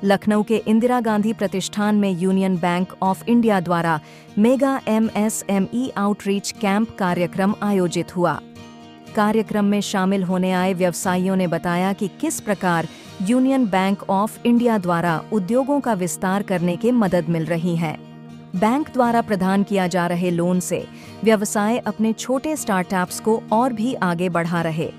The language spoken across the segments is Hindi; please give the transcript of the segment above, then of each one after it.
लखनऊ के इंदिरा गांधी प्रतिष्ठान में यूनियन बैंक ऑफ इंडिया द्वारा मेगा MSME आउटरीच कैंप कार्यक्रम आयोजित हुआ। कार्यक्रम में शामिल होने आए व्यवसायियों ने बताया कि किस प्रकार यूनियन बैंक ऑफ इंडिया द्वारा उद्योगों का विस्तार करने के मदद मिल रही है। बैंक द्वारा प्रदान किया जा रहे लोन से व्यवसाय अपने छोटे स्टार्टअप्स को और भी आगे बढ़ा रहे।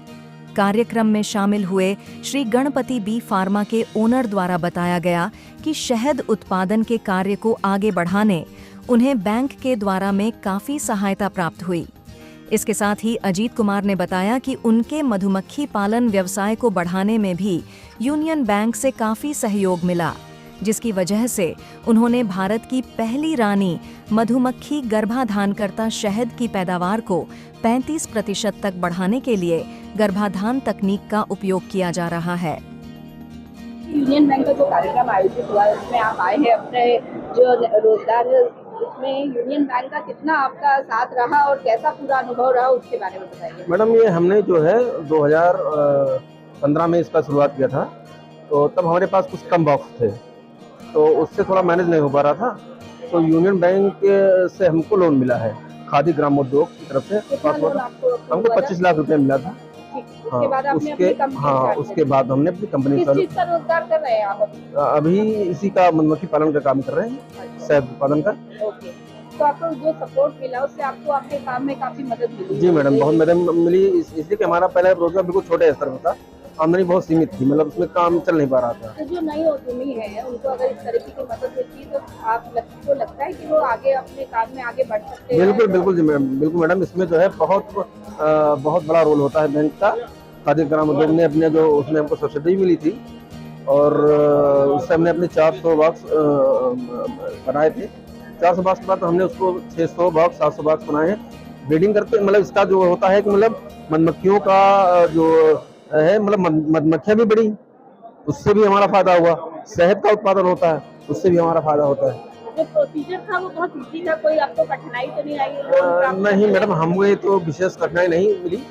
कार्यक्रम में शामिल हुए श्री गणपति बी फार्मा के ओनर द्वारा बताया गया कि शहद उत्पादन के कार्य को आगे बढ़ाने उन्हें बैंक के द्वारा में काफी सहायता प्राप्त हुई। इसके साथ ही अजीत कुमार ने बताया कि उनके मधुमक्खी पालन व्यवसाय को बढ़ाने में भी यूनियन बैंक से काफी सहयोग मिला, जिसकी वजह से उन्होंने भारत की पहली रानी मधुमक्खी गर्भाधानकर्ता शहद की पैदावार को 35% तक बढ़ाने के लिए गर्भाधान तकनीक का उपयोग किया जा रहा है। यूनियन बैंक का जो कार्यक्रम आयोजित हुआ है उसमें आप आए हैं, अपने जो रोजगार है उसमें यूनियन बैंक का कितना आपका साथ रहा और कैसा पूरा अनुभव रहा उसके बारे में बताइए। मैडम, ये हमने जो है 2015 में इसका शुरुआत किया था, तो तब हमारे पास कुछ कम बॉक्स थे, तो उससे थोड़ा मैनेज नहीं हो पा रहा था। तो यूनियन बैंक से हमको लोन मिला है खादी ग्रामोद्योग की तरफ से। हमको 25 लाख रुपए मिला था। उसके बाद आपने अपनी कंपनी उसके बाद हमने अपनी कंपनी किस चीज का रोजगार कर रहे हैं आप? अभी इसी का मधुमक्खी पालन का काम कर रहे हैं, शहद उत्पादन का। ओके, तो आपको जो सपोर्ट मिला उससे आपको आपके काम में काफी मदद मिली? जी मैडम, बहुत मदद मिली, इसलिए कि हमारा पहले रोजगार बिल्कुल छोटे स्तर पर था, आमदनी बहुत सीमित थी, मतलब उसमें काम चल नहीं पा रहा था। तो जो नई उद्यमी है उनको अगर इस तरीके की मदद मिलती है तो आपको लगता है कि वो आगे अपने काम में आगे बढ़ सकते हैं? बिल्कुल बिल्कुल जी मैडम, बिल्कुल मैडम, इसमें जो है बहुत बड़ा रोल होता है बैंक का। खादी ग्रामोद्योग ने अपने जो उसमें हमको सब्सिडी मिली थी और उससे हमने अपने 400 बॉक्स बनाए थे। 400 बॉक्स के बाद तो हमने उसको 600 बॉक्स 700 बॉक्स बनाए हैं ब्रीडिंग करके। मतलब इसका जो होता है कि मतलब मधुमक्खियों का जो है, मतलब मधुमक्खियां भी बढ़ी, उससे भी हमारा फायदा हुआ। शहद का उत्पादन होता है, उससे भी हमारा फायदा होता है। जो प्रोसीजर था वो बहुत इजी था, कोई आपको कठिनाई तो नहीं आई? नहीं मैडम, हमें तो विशेष कठिनाई नहीं मिली।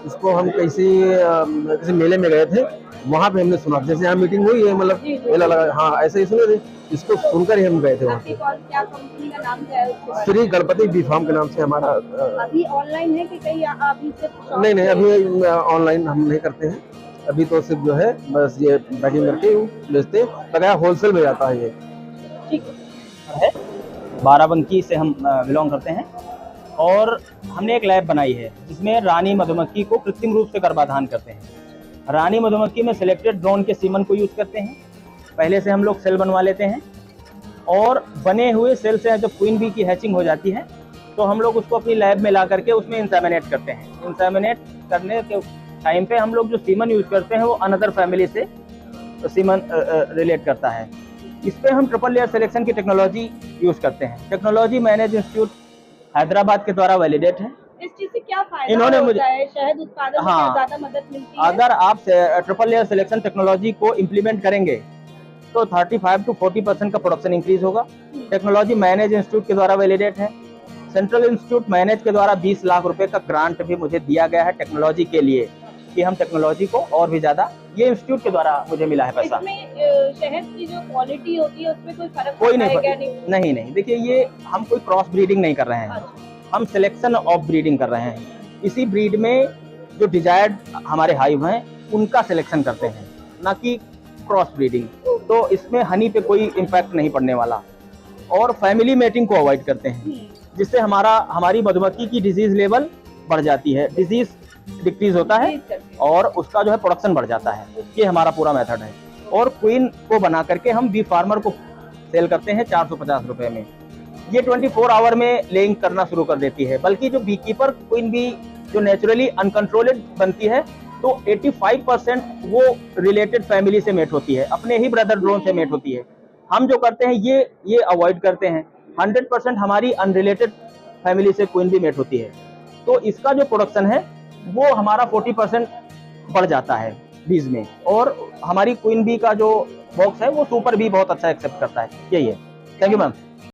इसको हम किसी मेले में गए थे, वहाँ पे हमने सुना, जैसे यहाँ मीटिंग हुई है, मतलब मेला लगा, हाँ ऐसे ही सुने थे, इसको सुनकर ही हम गए थे वहाँ पे। क्या कंपनी का नाम क्या है? श्री गणपति बी फार्म के नाम से हमारा। अभी ऑनलाइन है कि कहीं अभी से? नहीं, अभी ऑनलाइन हम नहीं करते हैं, अभी तो सिर्फ जो है बस ये पैकिंग करके बेचते हैं, लगाया होलसेल में जाता है ये। ठीक है, बाराबंकी से हम बिलोंग करते हैं और हमने एक लैब बनाई है जिसमें रानी मधुमक्खी को कृत्रिम रूप से गर्भाधान करते हैं। रानी मधुमक्खी में सिलेक्टेड ड्रोन के सीमन को यूज करते हैं। पहले से हम लोग सेल बनवा लेते हैं और बने हुए सेल से जब क्वीन बी की हैचिंग हो जाती है तो हम लोग उसको अपनी लैब में ला करके उसमें इंसेमिनेट करते हैं। इंसेमिनेट करने के टाइम पे हम लोग जो सीमन यूज करते हैं वो अनदर फैमिली से सीमन रिलेट करता है। इस पे हम ट्रिपल लेयर सिलेक्शन की टेक्नोलॉजी यूज करते हैं। टेक्नोलॉजी मैनेज इंस्टीट्यूट हैदराबाद के द्वारा वैलिडेट है। इस चीज से क्या फायदा इन्होंने होता है? शहद उत्पादन में ज्यादा मदद मिलती है? अगर आप ट्रिपल लेयर सिलेक्शन टेक्नोलॉजी को इम्प्लीमेंट करेंगे तो 35 to 40% का प्रोडक्शन इंक्रीज होगा। टेक्नोलॉजी मैनेज इंस्टीट्यूट के द्वारा वैलिडेट है। सेंट्रल इंस्टीट्यूट मैनेज के द्वारा 20 लाख रुपए का ग्रांट भी मुझे दिया गया है टेक्नोलॉजी के लिए, कि हम टेक्नोलॉजी को और भी ज्यादा, ये इंस्टीट्यूट के द्वारा मुझे मिला है पैसा। इसमें शहद की जो क्वालिटी होती है उसमें कोई फर्क कोई नहीं। देखिए, ये हम कोई क्रॉस ब्रीडिंग नहीं कर रहे हैं, हम सिलेक्शन ऑफ ब्रीडिंग कर रहे हैं। इसी ब्रीड में जो डिजायर्ड हमारे हाइव हैं उनका सिलेक्शन करते हैं, ना कि क्रॉस ब्रीडिंग। तो इसमें हनी पे कोई इम्पैक्ट नहीं पड़ने वाला और फैमिली मेटिंग को अवॉइड करते हैं, जिससे हमारी मधुमक्खी की डिजीज लेवल बढ़ जाती है, डिजीज डिक्रीज होता है और उसका जो है प्रोडक्शन बढ़ जाता है। ये हमारा पूरा मेथड है और क्वीन को बना करके हम बी फार्मर को सेल करते हैं 450 रुपए में। ये 24 आवर में लेइंग करना शुरू कर देती है। बल्कि जो बी कीपर क्वीन बी जो नेचुरली अनकंट्रोलेड बनती है तो 85% वो रिलेटेड फैमिली से मेट होती है, अपने ही ब्रदर ड्रोन से मेट होती है। हम जो करते हैं ये अवॉइड करते हैं। 100% हमारी अनरिलेटेड फैमिली से क्वीन बी मेट होती है, तो इसका जो प्रोडक्शन है वो हमारा 40% बढ़ जाता है बीज में। और हमारी क्वीन बी का जो बॉक्स है वो सुपर भी बहुत अच्छा एक्सेप्ट करता है। यही है। Thank you ma'am.